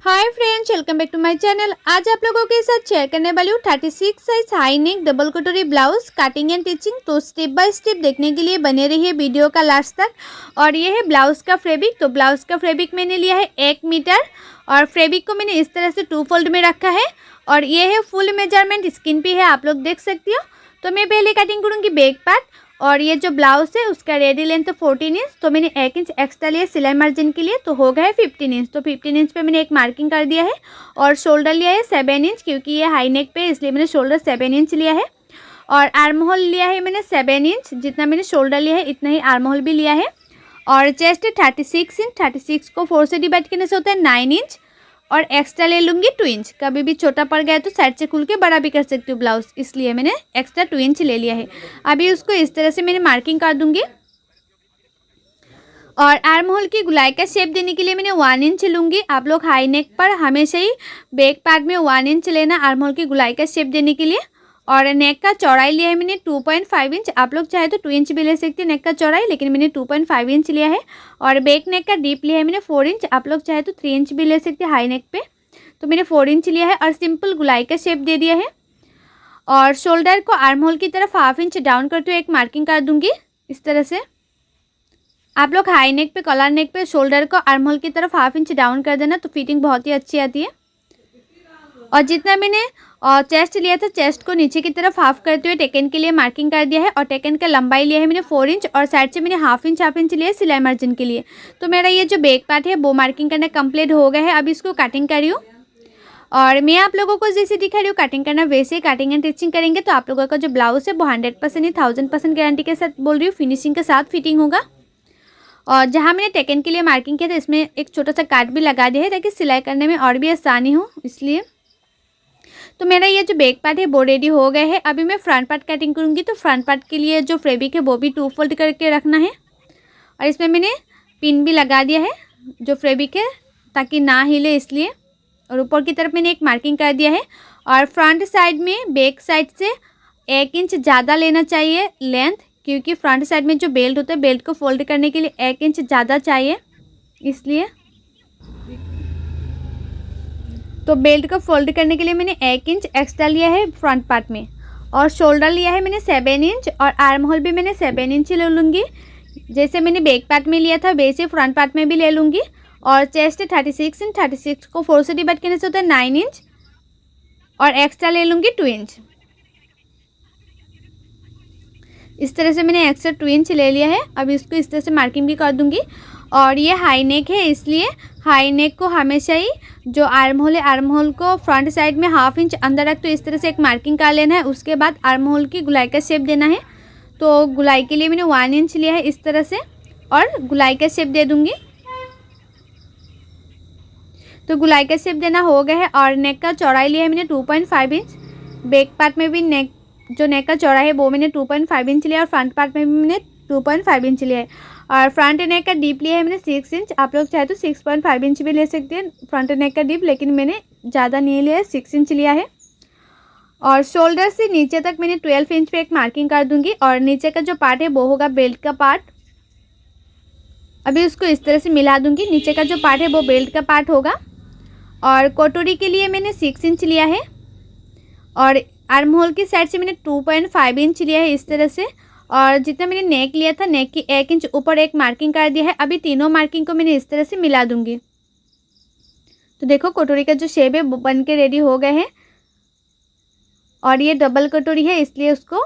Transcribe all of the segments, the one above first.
Hi friends, welcome back to my channel. आज आप लोगों के साथ शेयर करने वाली हूँ 36 साइज हाई नेक डबल कटोरी ब्लाउज कटिंग एंड टिचिंग। तो स्टेप बाय स्टेप देखने के लिए बने रहिए वीडियो का लास्ट तक। और ये है ब्लाउज का फैब्रिक। तो ब्लाउज का फैब्रिक मैंने लिया है 1 मीटर और फैब्रिक को मैंने इस तरह से 2 फोल्ड में रखा है। और ये है फुल मेजरमेंट, स्किन पे है, आप लोग देख सकती हो। तो मैं पहले कटिंग करूँगी बैक पार्ट। और ये जो ब्लाउज है उसका रेडी लेंथ 14 इंच, तो मैंने 1 इंच एक्स्ट्रा लिया सिलाई मार्जिन के लिए, तो हो गया है 15 इंच। तो 15 इंच पे मैंने एक मार्किंग कर दिया है। और शोल्डर लिया है 7 इंच, क्योंकि ये हाई नेक पे इसलिए मैंने शोल्डर 7 इंच लिया है। और आर्म होल लिया है मैंने 7 इंच, जितना मैंने शोल्डर लिया है इतना ही आर्म होल भी लिया है। और चेस्ट 36 इंच, 36 को 4 से डिवाइड करने से होता है 9 इंच। और एक्स्ट्रा ले लूँगी 2 इंच, कभी भी छोटा पड़ गया तो साइड से खुल के बड़ा भी कर सकती हूँ ब्लाउज, इसलिए मैंने एक्स्ट्रा 2 इंच ले लिया है। अभी उसको इस तरह से मैंने मार्किंग कर दूँगी। और आर्म होल की गुलाई का शेप देने के लिए मैंने 1 इंच लूँगी। आप लोग हाई नेक पर हमेशा ही बैक पार्ट में 1 इंच लेना आर्म होल की गुलाई का शेप देने के लिए। और नेक का चौड़ाई लिया है मैंने 2.5 इंच, आप लोग चाहे तो 2 इंच भी ले सकते हैं नेक का चौड़ाई, लेकिन मैंने 2.5 इंच लिया है। और बैक नेक का डीप लिया है मैंने 4 इंच, आप लोग चाहे तो 3 इंच भी ले सकते हैं हाई नेक पे। तो मैंने 4 इंच लिया है और सिंपल गुलाई का शेप दे दिया है। और शोल्डर को आर्म होल की तरफ 1/2 इंच डाउन करते हुए एक मार्किंग कर दूंगी इस तरह से। आप लोग हाई नेक पे, कॉलर नेक पे शोल्डर को आर्म होल की तरफ 1/2 इंच डाउन कर देना, तो फिटिंग बहुत ही अच्छी आती है। और जितना मैंने चेस्ट लिया था, चेस्ट को नीचे की तरफ हाफ करते हुए टेकन के लिए मार्किंग कर दिया है। और टेकन का लंबाई लिया है मैंने 4 इंच और साइड से मैंने 1/2 इंच लिया है सिलाई मार्जिन के लिए। तो मेरा ये जो बैक पार्ट है वो मार्किंग करना कंप्लीट हो गया है। अभी इसको कटिंग कर रही हूँ। और मैं आप लोगों को जैसे दिखा रही हूँ कटिंग करना, वैसे ही कटिंग एंड स्टिचिंग करेंगे। तो आप लोगों का जो ब्लाउज है वो 100% नहीं 1000% गारंटी के साथ बोल रही हूँ फिनिशिंग के साथ फिटिंग होगा। और जहाँ मैंने टेकन के लिए मार्किंग किया था इसमें एक छोटा सा काट भी लगा दिया है ताकि सिलाई करने में और भी आसानी हो, इसलिए। तो मेरा ये जो बैक पार्ट है वो रेडी हो गया है। अभी मैं फ्रंट पार्ट कटिंग करूँगी। तो फ्रंट पार्ट के लिए जो फैब्रिक है वो भी 2 फोल्ड करके रखना है। और इसमें मैंने पिन भी लगा दिया है जो फैब्रिक है, ताकि ना हिले, इसलिए। और ऊपर की तरफ मैंने एक मार्किंग कर दिया है। और फ्रंट साइड में बैक साइड से 1 इंच ज़्यादा लेना चाहिए लेंथ, क्योंकि फ्रंट साइड में जो बेल्ट होता है बेल्ट को फोल्ड करने के लिए 1 इंच ज़्यादा चाहिए, इसलिए। तो बेल्ट को फोल्ड करने के लिए मैंने 1 इंच एक्स्ट्रा लिया है फ्रंट पार्ट में। और शोल्डर लिया है मैंने 7 इंच और आर्म होल भी मैंने 7 इंच ले लूँगी। जैसे मैंने बैक पार्ट में लिया था वैसे फ्रंट पार्ट में भी ले लूँगी। और चेस्ट 36 इंच, 36 को 4 से डिवाइड करने से होता है 9 इंच। और एक्स्ट्रा ले लूँगी 2 इंच। इस तरह से मैंने एक्स्ट्रा 2 इंच ले लिया है। अब इसको इस तरह से मार्किंग भी कर दूँगी। और ये हाई नेक है, इसलिए हाई नेक को हमेशा ही जो आर्म होल है आर्म होल को फ्रंट साइड में 1/2 इंच अंदर रख, तो इस तरह से एक मार्किंग कर लेना है। उसके बाद आर्म होल की गुलाई का शेप देना है। तो गुलाई के लिए मैंने 1 इंच लिया है इस तरह से, और गुलाई का शेप दे दूँगी। तो गुलाई का शेप देना हो गया है। और नेक का चौड़ाई लिया है मैंने 2.5 इंच। बैक पार्ट में भी नेक का चौड़ाई है वो मैंने 2.5 इंच लिया, और फ्रंट पार्ट में भी मैंने 2.5 इंच लिया है। और फ्रंट नेक का डीप लिया है मैंने 6 इंच, आप लोग चाहे तो 6.5 इंच भी ले सकते हैं फ्रंट नेक का डीप, लेकिन मैंने ज़्यादा नहीं लिया है, 6 इंच लिया है। और शोल्डर से नीचे तक मैंने 12 इंच पे एक मार्किंग कर दूंगी। और नीचे का जो पार्ट है वो होगा बेल्ट का पार्ट। अभी उसको इस तरह से मिला दूंगी। नीचे का जो पार्ट है वो बेल्ट का पार्ट होगा। और कटोरी के लिए मैंने 6 इंच लिया है। और आर्म होल की साइड से मैंने 2.5 इंच लिया है इस तरह से। और जितना मैंने नेक लिया था नेक की 1 इंच ऊपर एक मार्किंग कर दिया है। अभी तीनों मार्किंग को मैंने इस तरह से मिला दूंगी। तो देखो कटोरी का जो शेप है वो बन के रेडी हो गए हैं। और ये डबल कटोरी है, इसलिए उसको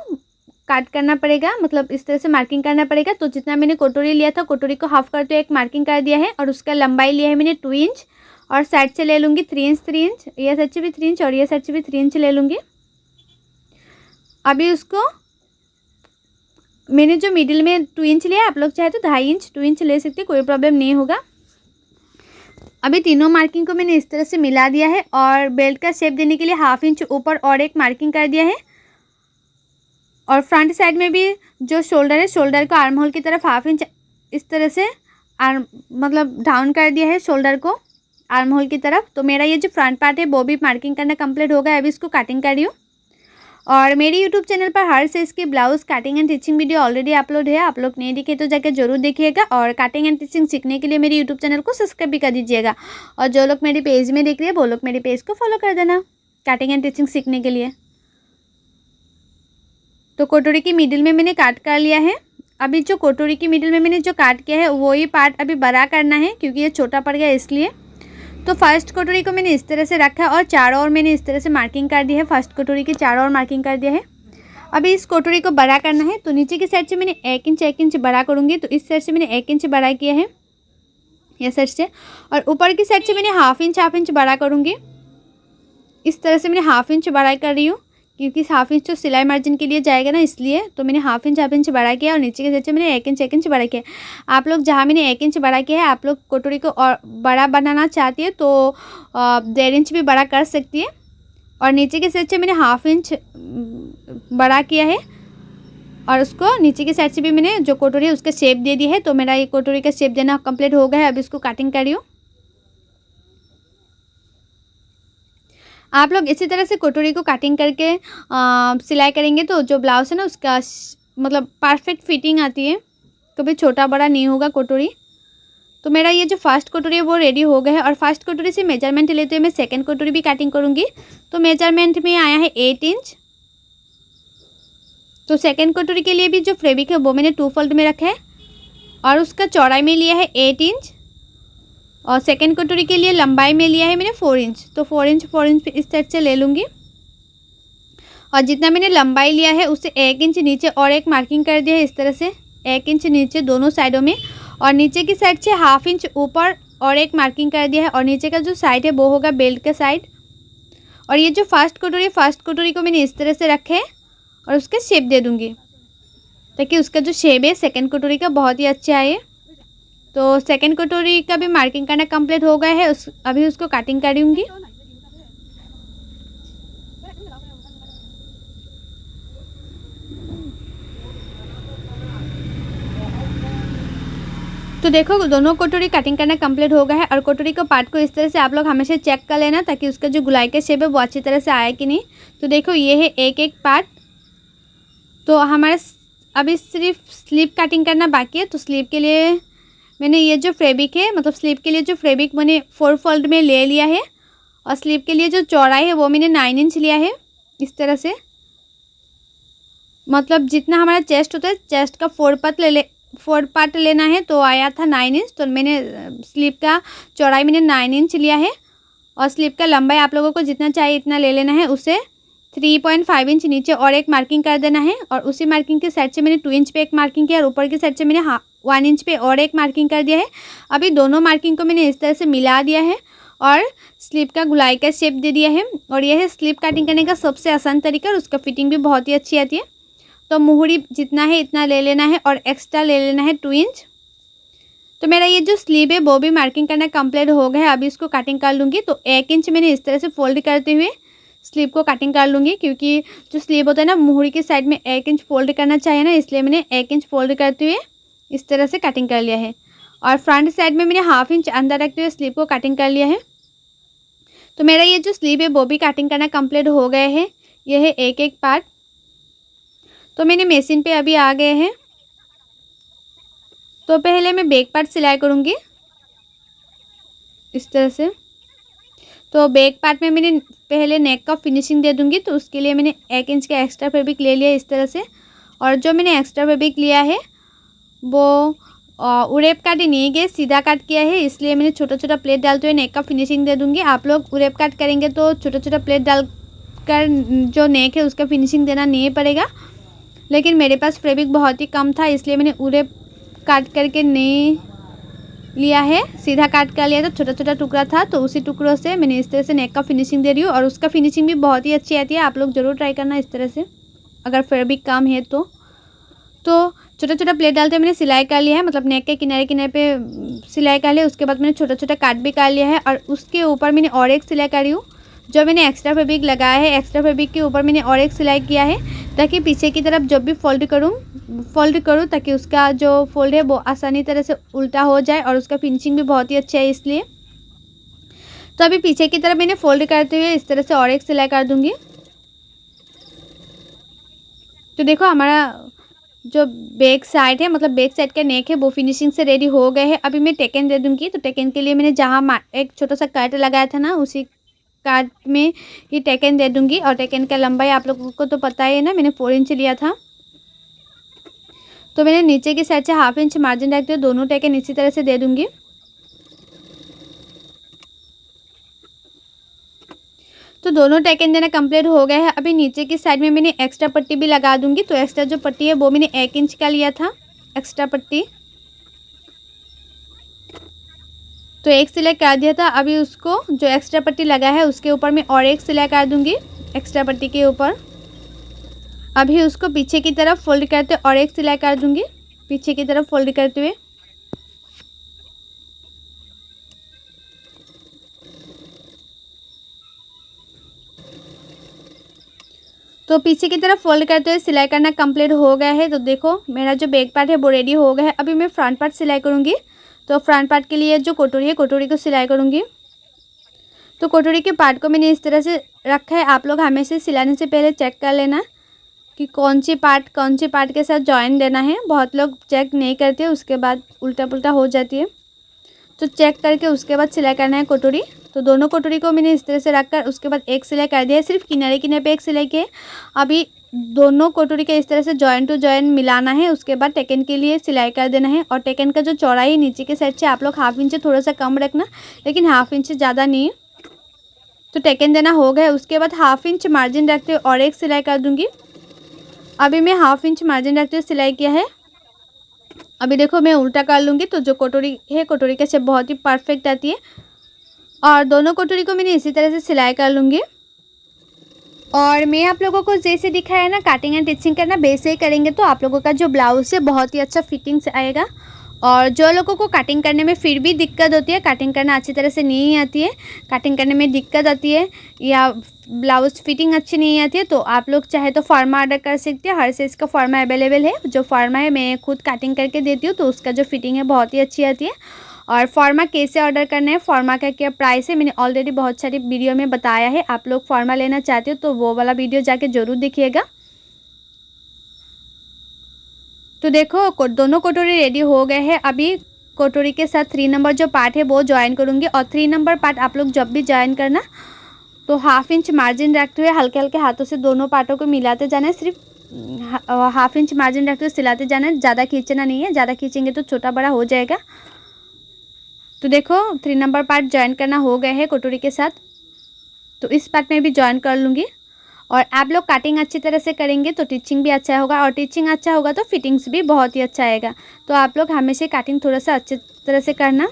काट करना पड़ेगा, मतलब इस तरह से मार्किंग करना पड़ेगा। तो जितना मैंने कटोरी लिया था कटोरी को हाफ करते हुए एक मार्किंग कर दिया है। और उसका लंबाई लिया है मैंने 2 इंच। और साइड से ले लूँगी 3 इंच 3 इंच, ये साइड से भी 3 इंच और ये साइड से भी 3 इंच ले लूँगी। अभी उसको मैंने जो मिडिल में 2 इंच लिया, आप लोग चाहे तो 2.5 इंच 2 इंच ले सकते, कोई प्रॉब्लम नहीं होगा। अभी तीनों मार्किंग को मैंने इस तरह से मिला दिया है। और बेल्ट का शेप देने के लिए 1/2 इंच ऊपर और एक मार्किंग कर दिया है। और फ्रंट साइड में भी जो शोल्डर है शोल्डर को आर्म होल की तरफ 1/2 इंच इस तरह से मतलब डाउन कर दिया है शोल्डर को आर्म होल की तरफ। तो मेरा ये जो फ्रंट पार्ट है वो भी मार्किंग करना कंप्लीट हो गया है। अभी इसको कटिंग कर रही हूँ। और मेरे यूट्यूब चैनल पर हर साइज़ की blouse cutting and teaching video already upload है, आप लोग नहीं दिखे तो जाकर जरूर देखिएगा। और कटिंग एंड टिचिंग सीखने के लिए मेरे यूट्यूब चैनल को सब्सक्राइब भी कर दीजिएगा। और जो लोग मेरे पेज में देख रहे हैं वो लोग मेरे पेज को फॉलो कर देना कटिंग एंड टिचिंग सीखने के लिए। तो कटोरी की मिडिल में मैंने काट कर लिया है। अभी जो कटोरी की मिडिल में मैंने जो काट किया है वही पार्ट अभी बड़ा करना है, क्योंकि ये छोटा पड़ गया इसलिए। तो फर्स्ट कटोरी को मैंने इस तरह से रखा है और चारों ओर मैंने इस तरह से मार्किंग कर दी है। फर्स्ट कटोरी की चारों ओर मार्किंग कर दिया है। अभी इस कटोरी को बड़ा करना है, तो नीचे की साइड से मैंने 1 इंच बड़ा करूँगी। तो इस साइड से मैंने 1 इंच बड़ा किया है ये साइड से, और ऊपर की साइड से मैंने हाफ इंच बड़ा करूँगी। इस तरह से मैंने हाफ इंच बड़ा कर रही हूँ, क्योंकि हाफ इंच तो सिलाई मार्जिन के लिए जाएगा ना, इसलिए। तो मैंने हाफ इंच बड़ा किया और नीचे के साइड से मैंने 1 इंच बड़ा किया। आप लोग जहाँ मैंने 1 इंच बड़ा किया है, आप लोग कटोरी को और बड़ा बनाना चाहती है तो 1.5 इंच भी बड़ा कर सकती है। और नीचे के साइड से मैंने हाफ इंच बड़ा किया है और उसको नीचे की साइड से भी मैंने जो कटोरी है उसका शेप दे दी है। तो मेरा ये कटोरी का शेप देना कंप्लीट हो गया है। अब इसको कटिंग कर रही हूँ। आप लोग इसी तरह से कटोरी को कटिंग करके सिलाई करेंगे तो जो ब्लाउज है ना उसका मतलब परफेक्ट फिटिंग आती है, कभी छोटा बड़ा नहीं होगा कटोरी। तो मेरा ये जो फर्स्ट कटोरी है वो रेडी हो गया है। और फर्स्ट कटोरी से मेजरमेंट लेते हुए मैं सेकंड कटोरी भी कटिंग करूँगी। तो मेजरमेंट में आया है 8 इंच। तो सेकंड कटोरी के लिए भी जो फैब्रिक है वो मैंने 2 फोल्ड में रखा है और उसका चौड़ाई में लिया है 8 इंच। और सेकंड कटोरी के लिए लंबाई में लिया है मैंने 4 इंच। तो 4 इंच इस साइड से ले लूँगी। और जितना मैंने लंबाई लिया है उससे 1 इंच नीचे और एक मार्किंग कर दिया है इस तरह से, 1 इंच नीचे दोनों साइडों में। और नीचे की साइड से हाफ इंच ऊपर और एक मार्किंग कर दिया है। और नीचे का जो साइड है वो होगा बेल्ट का साइड। और ये जो फर्स्ट कटोरी को मैंने इस तरह से रखे है और उसका शेप दे दूँगी, ताकि उसका जो शेप है सेकेंड कटोरी का बहुत ही अच्छा आए। तो सेकंड कटोरी का भी मार्किंग करना कंप्लीट हो गया है। अभी उसको कटिंग करूँगी। तो देखो दोनों कटोरी कटिंग करना कंप्लीट हो गया है। और कटोरी को पार्ट को इस तरह से आप लोग हमेशा चेक कर लेना, ताकि उसका जो गुलाई का शेप है वो अच्छी तरह से आए कि नहीं। तो देखो ये है एक पार्ट। तो हमारे अभी सिर्फ स्लीव कटिंग करना बाकी है। तो स्लीव के लिए मैंने ये जो फैब्रिक है, मतलब स्लीव के लिए जो फैब्रिक मैंने 4 फोल्ड में ले लिया है। और स्लीव के लिए जो चौड़ाई है वो मैंने 9 इंच लिया है इस तरह से। मतलब जितना हमारा चेस्ट होता है, चेस्ट का 4 पार्ट लेना है, तो आया था 9 इंच। तो मैंने स्लीव का चौड़ाई मैंने 9 इंच लिया है। और स्लीव का लंबाई आप लोगों को जितना चाहिए इतना ले लेना है। उसे 3.5 इंच नीचे और एक मार्किंग कर देना है। और उसी मार्किंग के साइड से मैंने 2 इंच पे एक मार्किंग किया और ऊपर की साइड से मैंने 1 इंच पे और एक मार्किंग कर दिया है। अभी दोनों मार्किंग को मैंने इस तरह से मिला दिया है और स्लीव का गुलाई का शेप दे दिया है। और यह है स्लीव कटिंग करने का सबसे आसान तरीका, और उसका फिटिंग भी बहुत ही अच्छी आती है। तो मुहरी जितना है इतना ले लेना है और एक्स्ट्रा ले लेना है 2 इंच। तो मेरा ये जो स्लीव है वो भी मार्किंग करना कंप्लीट हो गया है। अभी इसको कटिंग कर लूँगी। तो 1 इंच मैंने इस तरह से फोल्ड करते हुए स्लीव को कटिंग कर लूँगी, क्योंकि जो स्लीव होता है ना मुहरी की साइड में 1 इंच फोल्ड करना चाहिए ना, इसलिए मैंने 1 इंच फोल्ड करते हुए इस तरह से कटिंग कर लिया है। और फ्रंट साइड में मैंने हाफ इंच अंदर रखते हुए स्लीव को कटिंग कर लिया है। तो मेरा ये जो स्लीव है वो भी कटिंग करना कंप्लीट हो गया है। यह है एक पार्ट। तो मैंने मशीन पे अभी आ गए हैं। तो पहले मैं बैक पार्ट सिलाई करूँगी इस तरह से। तो बैक पार्ट में मैंने पहले नेक का फिनिशिंग दे दूँगी। तो उसके लिए मैंने 1 इंच का एक्स्ट्रा फैब्रिक ले लिया इस तरह से। और जो मैंने एक्स्ट्रा फैब्रिक लिया है वो उरेप काट नहीं गए, सीधा काट किया है, इसलिए मैंने छोटा छोटा प्लेट डालते हुए नेक का फिनिशिंग दे दूँगी। आप लोग उरेप काट करेंगे तो छोटा छोटा प्लेट डालकर जो नेक है उसका फिनिशिंग देना नहीं पड़ेगा। लेकिन मेरे पास फैब्रिक बहुत ही कम था, इसलिए मैंने उरेप काट करके नहीं लिया है, सीधा काट कर लिया। तो छोटा छोटा टुकड़ा था, तो उसी टुकड़ों से मैंने इस तरह से नेक का फिनिशिंग दे रही हूँ। और उसका फिनिशिंग भी बहुत ही अच्छी आती है। आप लोग ज़रूर ट्राई करना इस तरह से, अगर फैब्रिक कम है तो छोटा छोटा प्लेट डालते मैंने सिलाई कर लिया है, मतलब नेक के किनारे किनारे पे सिलाई कर लिया। उसके बाद मैंने छोटा छोटा काट भी कर लिया है। और उसके ऊपर मैंने और एक सिलाई कर रही हूँ। जो मैंने एक्स्ट्रा फैब्रिक लगाया है, एक्स्ट्रा फैब्रिक के ऊपर मैंने और एक सिलाई किया है, ताकि पीछे की तरफ जब भी फोल्ड करूँ ताकि उसका जो फोल्ड है वो आसानी तरह से उल्टा हो जाए और उसका फिनिशिंग भी बहुत ही अच्छा है इसलिए। तो अभी पीछे की तरफ मैंने फोल्ड करते हुए इस तरह से और एक सिलाई कर दूँगी। तो देखो हमारा जो बैक साइड है, मतलब बैक साइड का नेक है, वो फिनिशिंग से रेडी हो गए हैं। अभी मैं टेकन दे दूँगी। तो टेकन के लिए मैंने जहाँ एक छोटा सा कट लगाया था ना, उसी कट में ये टेकन दे दूँगी। और टेकन का लंबाई आप लोगों को तो पता ही है ना, मैंने 4 इंच लिया था। तो मैंने नीचे की साइड से 1/2 इंच मार्जिन रखते हुए दोनों टेकन इसी तरह से दे दूँगी। तो दोनों टेकन देना कंप्लीट हो गया है। अभी नीचे की साइड में मैंने एक्स्ट्रा पट्टी भी लगा दूंगी। तो एक्स्ट्रा जो पट्टी है वो मैंने 1 इंच का लिया था एक्स्ट्रा पट्टी, तो एक सिलाई कर दिया था। अभी उसको जो एक्स्ट्रा पट्टी लगा है उसके ऊपर मैं और एक सिलाई कर दूंगी एक्स्ट्रा पट्टी के ऊपर। अभी उसको पीछे की तरफ फोल्ड करते और एक सिलाई कर दूंगी पीछे की तरफ फोल्ड करते हुए। तो पीछे की तरफ फोल्ड करते हुए सिलाई करना कंप्लीट हो गया है। तो देखो मेरा जो बैक पार्ट है वो रेडी हो गया है। अभी मैं फ्रंट पार्ट सिलाई करूँगी। तो फ्रंट पार्ट के लिए जो कटोरी है, कटोरी को सिलाई करूँगी। तो कटोरी के पार्ट को मैंने इस तरह से रखा है। आप लोग हमेशा सिलाने से पहले चेक कर लेना कि कौन सी पार्ट के साथ जॉइन देना है। बहुत लोग चेक नहीं करते, उसके बाद उल्टा पुल्टा हो जाती है। तो चेक करके उसके बाद सिलाई करना है कटोरी। तो दोनों कटोरी को मैंने इस तरह से रखकर उसके बाद एक सिलाई कर दिया है। सिर्फ किनारे किनारे पे एक सिलाई की है। अभी दोनों कटोरी के इस तरह से जॉइन टू जॉइन मिलाना है। उसके बाद टेकन के लिए सिलाई कर देना है। और टेकन का जो चौड़ाई है नीचे के साइड से आप लोग 1/2 इंच थोड़ा सा कम रखना, लेकिन 1/2 इंच ज़्यादा नहीं। तो टेकन देना हो गया। उसके बाद 1/2 इंच मार्जिन रखते हुए और एक सिलाई कर दूँगी। अभी मैं 1/2 इंच मार्जिन रखते हुए सिलाई किया है। अभी देखो मैं उल्टा कर लूँगी। तो जो कटोरी है, कटोरी का शेप बहुत ही परफेक्ट आती है। और दोनों कटोरी को मैंने इसी तरह से सिलाई कर लूँगी। और मैं आप लोगों को जैसे दिखाया है ना, कटिंग एंड स्टिचिंग करना वैसे ही करेंगे तो आप लोगों का जो ब्लाउज़ है बहुत ही अच्छा फिटिंग से आएगा। और जो लोगों को कटिंग करने में फिर भी दिक्कत होती है, कटिंग करना अच्छी तरह से नहीं आती है, कटिंग करने में दिक्कत आती है या ब्लाउज़ फिटिंग अच्छी नहीं आती है, तो आप लोग चाहे तो फॉर्मा ऑर्डर कर सकते हैं। हर साइज़ का फॉर्मा अवेलेबल है। जो फॉर्मा है मैं खुद कटिंग करके देती हूँ, तो उसका जो फिटिंग है बहुत ही अच्छी आती है। और फॉर्मा कैसे ऑर्डर करना है, फॉर्मा का क्या प्राइस है, मैंने ऑलरेडी बहुत सारी वीडियो में बताया है। आप लोग फॉर्मा लेना चाहते हो तो वो वाला वीडियो जाके ज़रूर देखिएगा। तो देखो दोनों कटोरी रेडी हो गए हैं। अभी कटोरी के साथ 3 नंबर जो पार्ट है वो ज्वाइन करूँगी। और 3 नंबर पार्ट आप लोग जब भी ज्वाइन करना तो 1/2 इंच मार्जिन रखते हुए हल्के हल्के हाथों से दोनों पार्टों को मिलाते जाना है। सिर्फ 1/2 इंच मार्जिन रखते हुए सिलाते जाना है, ज़्यादा खींचना नहीं है। ज़्यादा खींचेंगे तो छोटा बड़ा हो जाएगा। तो देखो 3 नंबर पार्ट ज्वाइन करना हो गया है कटोरी के साथ। तो इस पार्ट में भी ज्वाइन कर लूँगी। और आप लोग कटिंग अच्छी तरह से करेंगे तो टीचिंग भी अच्छा होगा, और टीचिंग अच्छा होगा तो फिटिंग्स भी बहुत ही अच्छा आएगा। तो आप लोग हमेशा कटिंग थोड़ा सा अच्छी तरह से करना।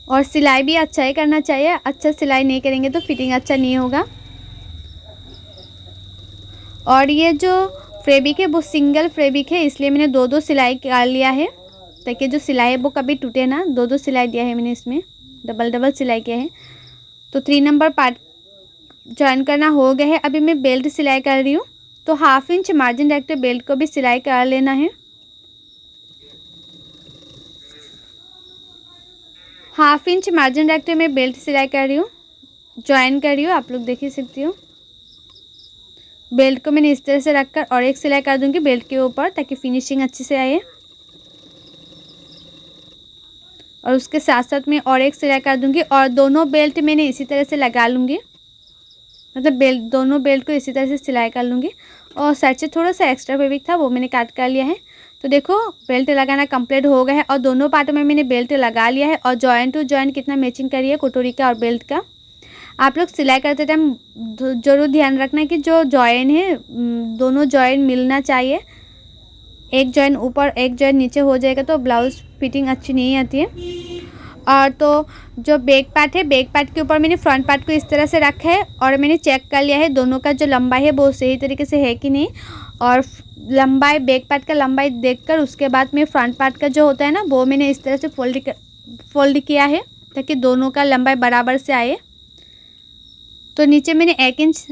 और सिलाई भी अच्छा ही करना चाहिए। अच्छा सिलाई नहीं करेंगे तो फिटिंग अच्छा नहीं होगा। और ये जो फैब्रिक है वो सिंगल फैब्रिक है, इसलिए मैंने 2-2 सिलाई कर लिया है ताकि जो सिलाई है वो कभी टूटे ना। 2-2 सिलाई दिया है मैंने, इसमें डबल सिलाई किया है। तो 3 नंबर पार्ट ज्वाइन करना हो गया है। अभी मैं बेल्ट सिलाई कर रही हूँ। तो 1/2 इंच मार्जिन रखते बेल्ट को भी सिलाई कर लेना है। 1/2 इंच मार्जिन रखते मैं बेल्ट सिलाई कर रही हूँ, ज्वाइन कर रही हूँ। आप लोग देख ही सकती हो। बेल्ट को मैंने इस तरह से रखकर और एक सिलाई कर दूंगी बेल्ट के ऊपर ताकि फिनिशिंग अच्छे से आए। और उसके साथ साथ मैं और एक सिलाई कर दूंगी। और दोनों बेल्ट मैंने इसी तरह से लगा लूँगी, मतलब दोनों बेल्ट को इसी तरह से सिलाई कर लूँगी। और साइड से थोड़ा सा एक्स्ट्रा फैब्रिक था वो मैंने काट कर लिया है। तो देखो बेल्ट लगाना कंप्लीट हो गया है। और दोनों पार्टों में मैंने बेल्ट लगा लिया है। और जॉइंट टू जॉइंट कितना मैचिंग करिए कटोरी का और बेल्ट का। आप लोग सिलाई करते टाइम ज़रूर ध्यान रखना है कि जो जॉइन है दोनों जॉइन मिलना चाहिए। एक जॉइन ऊपर एक जॉइन नीचे हो जाएगा तो ब्लाउज़ फिटिंग अच्छी नहीं आती है। और तो जो बैक पार्ट है, बैक पार्ट के ऊपर मैंने फ्रंट पार्ट को इस तरह से रखा है। और मैंने चेक कर लिया है दोनों का जो लंबाई है वो सही तरीके से है कि नहीं। और लंबाई बैक पार्ट का लंबाई देखकर उसके बाद में फ्रंट पार्ट का जो होता है ना वो मैंने इस तरह से फोल्ड किया है ताकि दोनों का लंबाई बराबर से आए। तो नीचे मैंने 1 इंच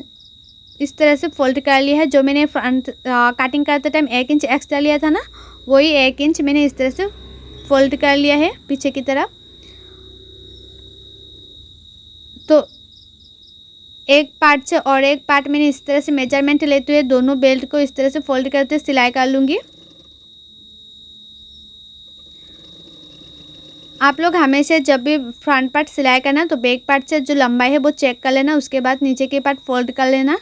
इस तरह से फोल्ड कर लिया है। जो मैंने फ्रंट कटिंग करते टाइम 1 इंच एक्स्ट्रा लिया था ना, वही 1 इंच मैंने इस तरह से फोल्ड कर लिया है पीछे की तरफ। तो एक पार्ट से और एक पार्ट मैंने इस तरह से मेजरमेंट लेते हुए दोनों बेल्ट को इस तरह से फोल्ड करते सिलाई कर लूँगी। आप लोग हमेशा जब भी फ्रंट पार्ट सिलाई करना तो बैक पार्ट से जो लंबाई है वो चेक कर लेना, उसके बाद नीचे के पार्ट फोल्ड कर लेना,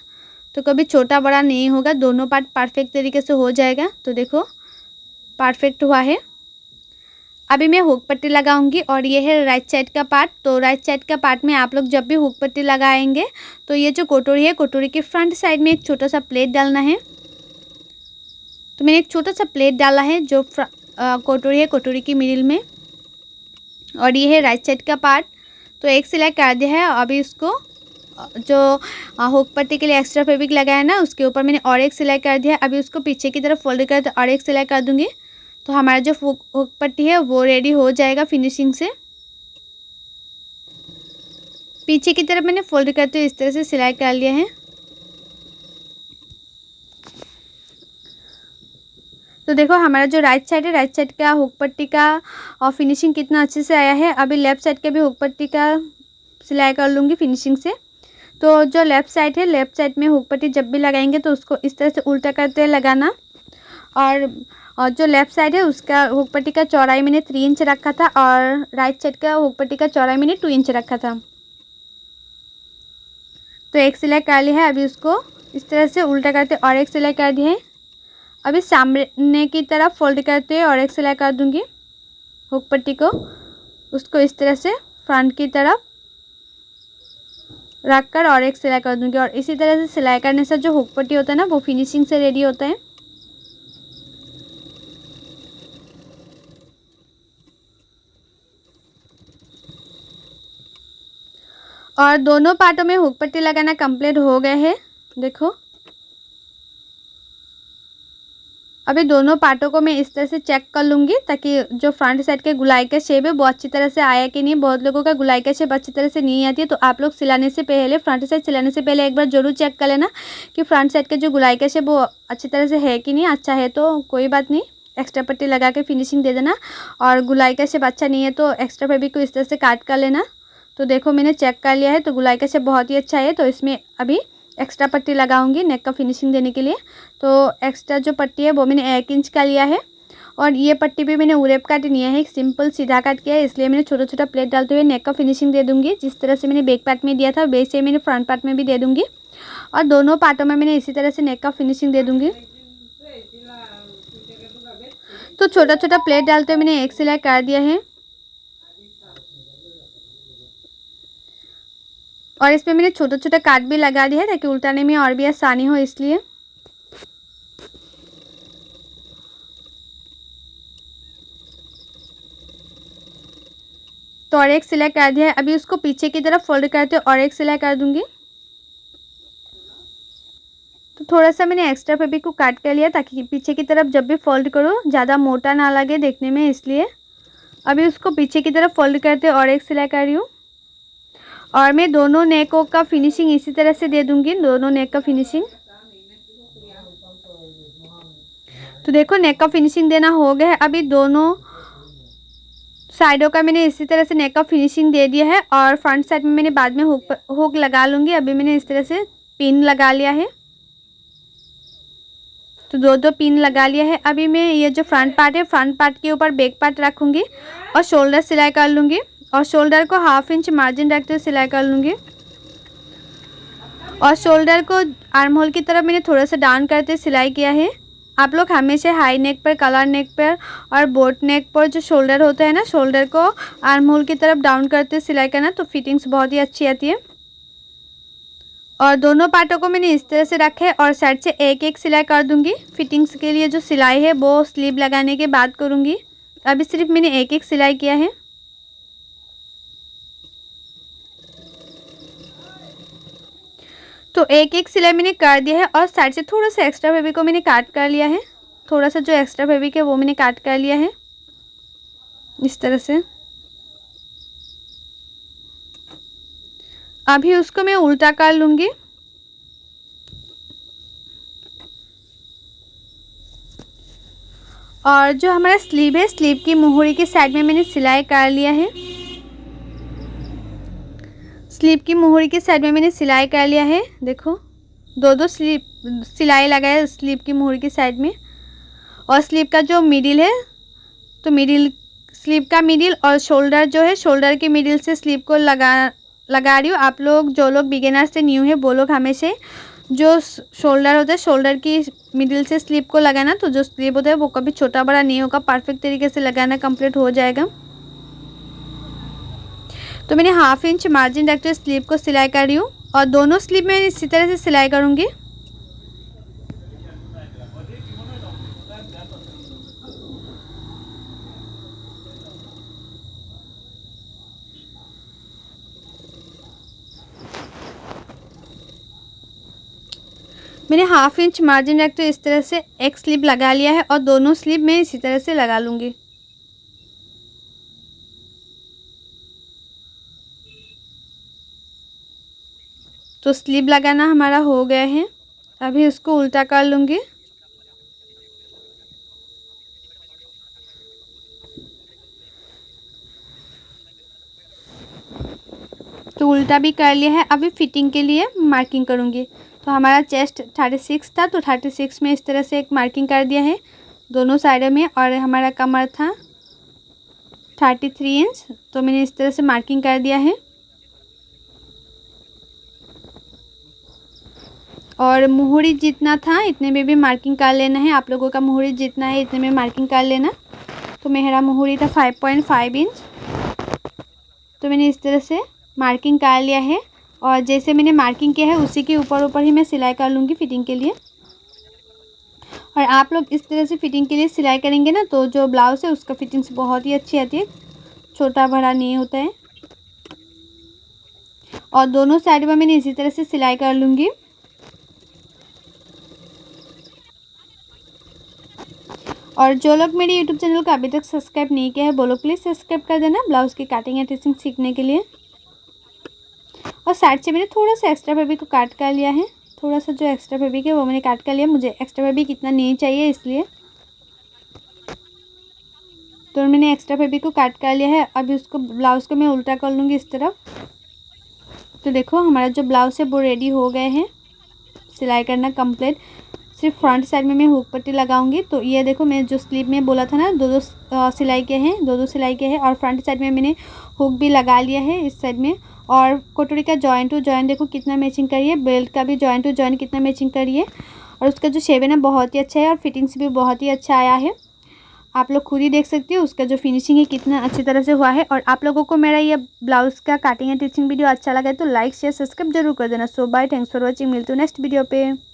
तो कभी छोटा बड़ा नहीं होगा, दोनों पार्ट परफेक्ट तरीके से हो जाएगा। तो देखो परफेक्ट हुआ है। अभी मैं हुक पट्टी लगाऊंगी और ये है राइट साइड का पार्ट। तो राइट साइड का पार्ट में आप लोग जब भी हुक पट्टी लगाएंगे तो ये जो कटोरी है, कटोरी के फ्रंट साइड में एक छोटा सा प्लेट डालना है। तो मैंने एक छोटा सा प्लेट डाला है जो कटोरी है, कटोरी की मिडिल में, और ये है राइट साइड का पार्ट। तो एक सिलाई कर दिया है। अभी इसको जो हुक पट्टी के लिए एक्स्ट्रा फैब्रिक लगाया ना, उसके ऊपर मैंने और एक सिलाई कर दिया है। अभी उसको पीछे की तरफ फोल्ड कर और एक सिलाई कर दूंगी, तो हमारा जो हुक पट्टी है वो रेडी हो जाएगा फिनिशिंग से। पीछे की तरफ मैंने फोल्ड करते हुए इस तरह से सिलाई कर लिया है। तो देखो हमारा जो राइट साइड है, राइट साइड का हुक पट्टी का और फिनिशिंग कितना अच्छे से आया है। अभी लेफ़्ट साइड के भी हुक पट्टी का सिलाई कर लूँगी फिनिशिंग से। तो जो लेफ़्ट साइड है, लेफ़्ट साइड में हुक पट्टी जब भी लगाएंगे तो उसको इस तरह से उल्टा करते लगाना। और जो लेफ़्ट साइड है उसका हुक पट्टी का चौड़ाई मैंने 3 इंच रखा था और राइट साइड का हुक पट्टी का चौड़ाई मैंने 2 इंच रखा था। तो एक सिलाई कर ली है। अभी उसको इस तरह से उल्टा करते और एक सिलाई कर दी है। अभी सामने की तरफ फोल्ड करते और एक सिलाई कर दूंगी हुक पट्टी को, उसको इस तरह से फ्रंट की तरफ रख कर और एक सिलाई कर दूंगी। और इसी तरह से सिलाई करने से जो हुक पट्टी होता है ना वो फिनिशिंग से रेडी होता है। और दोनों पार्टों में हुक पट्टी लगाना कंप्लीट हो गए है। देखो अभी दोनों पार्टों को मैं इस तरह से चेक कर लूँगी ताकि जो फ्रंट साइड के गुलाई का शेप है वो अच्छी तरह से आया कि नहीं। बहुत लोगों का गुलाई का शेप अच्छी तरह से नहीं आती है, तो आप लोग सिलाने से पहले, फ्रंट साइड सिलाने से पहले एक बार ज़रूर चेक कर लेना कि फ्रंट साइड का जो गुलाई का शेप वो अच्छी तरह से है कि नहीं। अच्छा है तो कोई बात नहीं, एक्स्ट्रा पट्टी लगा के फिनिशिंग दे देना। और गुलाई का शेप अच्छा नहीं है तो एक्स्ट्रा फैब्रिक को इस तरह से काट कर लेना। तो देखो मैंने चेक कर लिया है, तो गुलाई का शेप बहुत ही अच्छा है। तो इसमें अभी एक्स्ट्रा पट्टी लगाऊंगी नेक का फिनिशिंग देने के लिए। तो एक्स्ट्रा जो पट्टी है वो मैंने 1 इंच का लिया है और ये पट्टी भी मैंने उरेप काट नहीं है, सिंपल सीधा काट किया है, इसलिए मैंने छोटा छोटा प्लेट डालते हुए नेक का फिनिशिंग दे दूंगी। जिस तरह से मैंने बैक पार्ट में दिया था वैसे मैंने फ्रंट पार्ट में भी दे दूंगी और दोनों पार्टों में मैंने इसी तरह से नेक का फिनिशिंग दे दूंगी। तो छोटा छोटा प्लेट डालते हुए मैंने एक सिलाई कर दिया है और इसमें मैंने छोटा छोटा काट भी लगा दिया है ताकि उल्टाने में और भी आसानी हो इसलिए। तो और एक सिलाई कर दिया है। अभी उसको पीछे की तरफ फोल्ड करते और एक सिलाई कर दूंगी। तो थोड़ा सा मैंने एक्स्ट्रा फैब्रिक को काट कर लिया ताकि पीछे की तरफ जब भी फोल्ड करो ज़्यादा मोटा ना लगे देखने में, इसलिए। अभी उसको पीछे की तरफ फोल्ड करते और एक सिलाई कर रही हूँ और मैं दोनों नेकों का फिनिशिंग इसी तरह से दे दूंगी, दोनों नेक का फिनिशिंग। तो देखो नेक का फिनिशिंग देना हो गया है। अभी दोनों साइडों का मैंने इसी तरह से नेक का फिनिशिंग दे दिया है और फ्रंट साइड में मैंने बाद में हुक लगा लूँगी। अभी मैंने इस तरह से पिन लगा लिया है, तो दो पिन लगा लिया है। अभी मैं ये जो फ्रंट पार्ट है, फ्रंट पार्ट के ऊपर बैक पार्ट रखूँगी और शोल्डर सिलाई कर लूँगी और शोल्डर को 1/2 इंच मार्जिन रखते हुए सिलाई कर लूँगी। और शोल्डर को आर्म होल की तरफ मैंने थोड़ा सा डाउन करते सिलाई किया है। आप लोग हमेशा हाई नेक पर, कलर नेक पर और बोट नेक पर जो शोल्डर होता है ना, शोल्डर को आर्म होल की तरफ डाउन करते सिलाई करना, तो फिटिंग्स बहुत ही अच्छी आती है। और दोनों पार्टों को मैंने इस तरह से रखा है और साइड से एक एक सिलाई कर दूंगी। फिटिंग्स के लिए जो सिलाई है वो स्लीव लगाने के बाद करूंगी। अभी सिर्फ मैंने एक एक सिलाई किया है। तो एक एक सिलाई मैंने कर दिया है और साइड से थोड़ा सा एक्स्ट्रा फैब्रिक को मैंने काट कर लिया है। थोड़ा सा जो एक्स्ट्रा फैब्रिक है वो मैंने काट कर लिया है इस तरह से। अभी उसको मैं उल्टा कर लूँगी और जो हमारा स्लीव है, स्लीव की मुहूरी की साइड में मैंने सिलाई कर लिया है। स्लीव की मोहरी की साइड में मैंने सिलाई कर लिया है। देखो दो सिलाई लगाए स्लीव की मोहरी की साइड में। और स्लीव का जो मिडिल है तो स्लीव का मिडिल और शोल्डर जो है शोल्डर के मिडिल से स्लीव को लगा रही हूँ। आप लोग जो लोग बिगिनर से न्यू है वो लोग हमेशा जो शोल्डर होता है शोल्डर की मिडिल से स्लीव को लगाना, तो जो स्लीव होता है वो कभी छोटा बड़ा नहीं होगा, परफेक्ट तरीके से लगाना कंप्लीट हो जाएगा। तो मैंने 1/2 इंच मार्जिन रखते स्लीव को सिलाई कर रही हूँ और दोनों स्लीव में इसी तरह से सिलाई करूँगी। मैंने 1/2 इंच मार्जिन रखते इस तरह से एक स्लीव लगा लिया है और दोनों स्लीव में इसी तरह से लगा लूँगी। तो स्लीव लगाना हमारा हो गया है। अभी इसको उल्टा कर लूँगी। तो उल्टा भी कर लिया है। अभी फिटिंग के लिए मार्किंग करूँगी। तो हमारा चेस्ट 36 था तो 36 में इस तरह से एक मार्किंग कर दिया है दोनों साइड में। और हमारा कमर था 33 इंच, तो मैंने इस तरह से मार्किंग कर दिया है। और मुहूरी जितना था इतने में भी मार्किंग कर लेना है। आप लोगों का मुहूरी जितना है इतने में मार्किंग कर लेना। तो मेरा मुहूरी था 5.5 इंच, तो मैंने इस तरह से मार्किंग कर लिया है। और जैसे मैंने मार्किंग किया है उसी के ऊपर ही मैं सिलाई कर लूँगी फिटिंग के लिए। और आप लोग इस तरह से फिटिंग के लिए सिलाई करेंगे ना तो जो ब्लाउज़ है उसका फिटिंग्स बहुत ही अच्छी आती है, छोटा बड़ा नहीं होता है। और दोनों साइड में मैंने इसी तरह से सिलाई कर लूँगी। और जो लोग मेरे यूट्यूब चैनल को अभी तक सब्सक्राइब नहीं किया है वो लोग प्लीज़ सब्सक्राइब कर देना ब्लाउज़ की कटिंग या टिचिंग सीखने के लिए। और साइड से मैंने थोड़ा सा एक्स्ट्रा फैब्रिक को काट कर लिया है। थोड़ा सा जो एक्स्ट्रा फैब्रिक है वो मैंने काट कर लिया, मुझे एक्स्ट्रा फैब्रिक इतना नहीं चाहिए इसलिए। तो मैंने एक्स्ट्रा फैब्रिक को काट कर लिया है। अभी उसको ब्लाउज़ को मैं उल्टा कर लूँगी इस तरफ। तो देखो हमारा जो ब्लाउज़ है वो रेडी हो गए हैं। सिलाई करना कंप्लीट। सिर्फ फ्रंट साइड में मैं हुक पट्टी लगाऊंगी। तो ये देखो मैं जो स्लीव में बोला था ना दो सिलाई के हैं, दो सिलाई के हैं। और फ्रंट साइड में मैंने हुक भी लगा लिया है इस साइड में। और कटोरी का जॉइंट टू जॉइंट देखो कितना मैचिंग करी है। बेल्ट का भी जॉइंट टू जॉइंट कितना मैचिंग करी है। और उसका जो शेप है ना बहुत ही अच्छा है और फिटिंग्स भी बहुत ही अच्छा आया है। आप लोग खुद ही देख सकते हो उसका जो फिनिशिंग है कितना अच्छी तरह से हुआ है। और आप लोगों को मेरा ये ब्लाउज़ का कटिंग एंड टिचिंग वीडियो अच्छा लगा है तो लाइक शेयर सब्सक्राइब जरूर कर देना। सो बाय, थैंक्स फॉर वॉचिंग। मिलते हो नेक्स्ट वीडियो पे।